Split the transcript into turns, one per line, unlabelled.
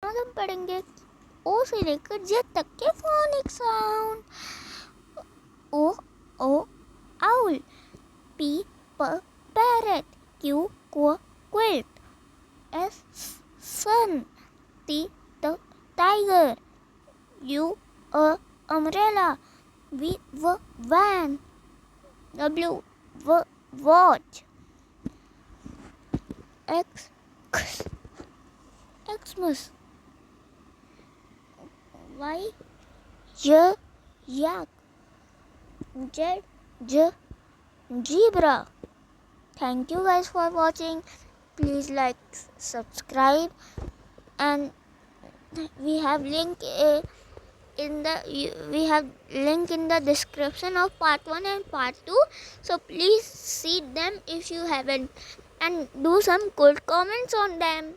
आज हम पढ़ेंगे ओ से लेकर जेड तक के phonic sound. O O owl, P parrot, Q quit, S sun, T tiger, U umbrella, V van, W watch, X Xmas, Y yak, Z zebra. Thank you guys for watching. Please like, subscribe, and we have link in the description of part 1 and part 2. So please see them if you haven't, and do some good comments on them.